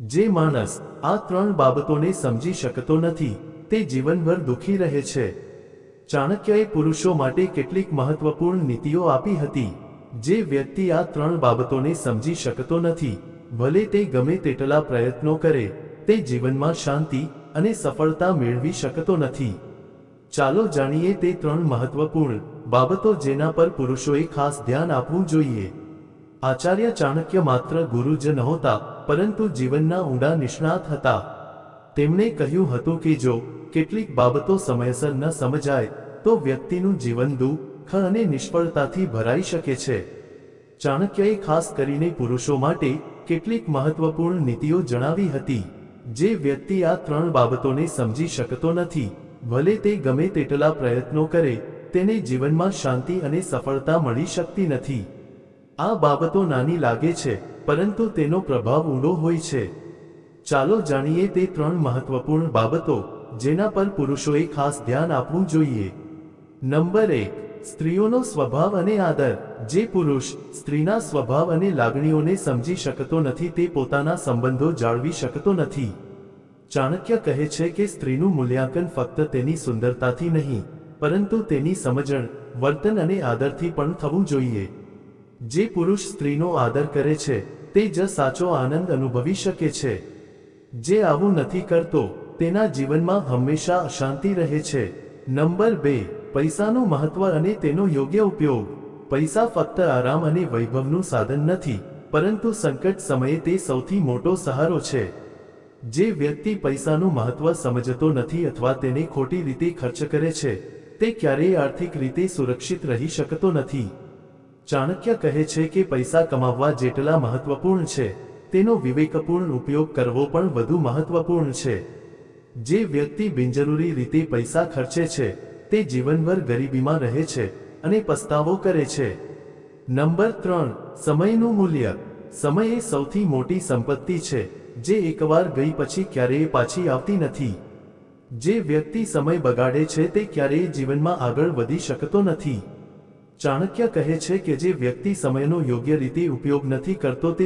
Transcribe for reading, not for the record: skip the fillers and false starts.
જે માણસ આ ત્રણ બાબતોને સમજી શકતો નથી તે જીવનભર દુઃખી રહે છે। ચાણક્યએ પુરુષો માટે કેટલીક મહત્વપૂર્ણ નીતિઓ આપી હતી। જે વ્યક્તિ આ ત્રણ બાબતોને સમજી શકતો નથી, ભલે તે ગમે તેટલા પ્રયત્નો કરે, તે જીવનમાં શાંતિ અને સફળતા મેળવી શકતો નથી। ચાલો જાણીએ તે ત્રણ મહત્વપૂર્ણ બાબતો જેના પર પુરુષોએ ખાસ ધ્યાન આપવું જોઈએ। આચાર્ય ચાણક્ય માત્ર ગુરુ જ નહોતા, પરંતુ જીવનના ઊંડા નિષ્ણાત હતા। તેમણે કહ્યું હતું કે જો કેટલીક બાબતો સમયસર ન સમજાય તો વ્યક્તિનું જીવન દુઃખ અને નિષ્ફળતાથી ભરાઈ શકે છે। ચાણક્યએ ખાસ કરીને પુરુષો માટે કેટલીક મહત્વપૂર્ણ નીતિઓ જણાવી હતી। જે વ્યક્તિ આ ત્રણ બાબતોને સમજી શકતો નથી, ભલે તે ગમે તેટલા પ્રયત્નો કરે, તેને જીવનમાં શાંતિ અને સફળતા મળી શકતી નથી। આ બાબતો નાની લાગે છે, પરંતુ તેનો પ્રભાવ ઊંડો હોય છે। ચાલો જાણીએ તે ત્રણ મહત્વપૂર્ણ બાબતો જેના પર પુરુષોએ ખાસ ધ્યાન આપવું જોઈએ। નંબર 1, સ્ત્રીઓનો સ્વભાવ અને આદર। જે પુરુષ સ્ત્રીના સ્વભાવ અને લાગણીઓને સમજી શકતો નથી તે પોતાના સંબંધો જાળવી શકતો નથી। ચાણક્ય કહે છે કે સ્ત્રીનું મૂલ્યાંકન ફક્ત તેની સુંદરતાથી નહીં, પરંતુ તેની સમજણ, વર્તન અને આદરથી પણ થવું જોઈએ। જે પુરુષ સ્ત્રીનો આદર કરે છે તે જ સાચો આનંદ અનુભવી શકે છે। જે આવું નથી કરતો તેના જીવનમાં હંમેશા અશાંતિ રહે છે। નંબર 2, પૈસાનું મહત્વ અને તેનો યોગ્ય ઉપયોગ। પૈસા ફક્ત આરામ અને વૈભવનું સાધન નથી, પરંતુ સંકટ સમયે તે સૌથી મોટો સહારો છે। જે વ્યક્તિ પૈસાનું મહત્વ સમજતો નથી અથવા તેને ખોટી રીતે ખર્ચ કરે છે, તે ક્યારેય આર્થિક રીતે સુરક્ષિત રહી શકતો નથી। ચાણક્ય કહે છે કે પૈસા કમાવવા જેટલા મહત્વપૂર્ણ છે, તેનો વિવેકપૂર્ણ ઉપયોગ કરવો પણ વધુ મહત્વપૂર્ણ છે। જે વ્યક્તિ બિનજરૂરી રીતે પૈસા ખર્ચે છે તે જીવનભર ગરીબીમાં રહે છે અને પસ્તાવો કરે છે। નંબર 3, સમયનું મૂલ્ય। સમય એ સૌથી મોટી સંપત્તિ છે જે એકવાર ગઈ પછી ક્યારેય પાછી આવતી નથી। જે વ્યક્તિ સમય બગાડે છે તે ક્યારેય જીવનમાં આગળ વધી શકતો નથી। ચાણક્ય કહે છે કે જે વ્યક્તિ સમયનો યોગ્ય રીતે ઉપયોગ નથી કરતો તે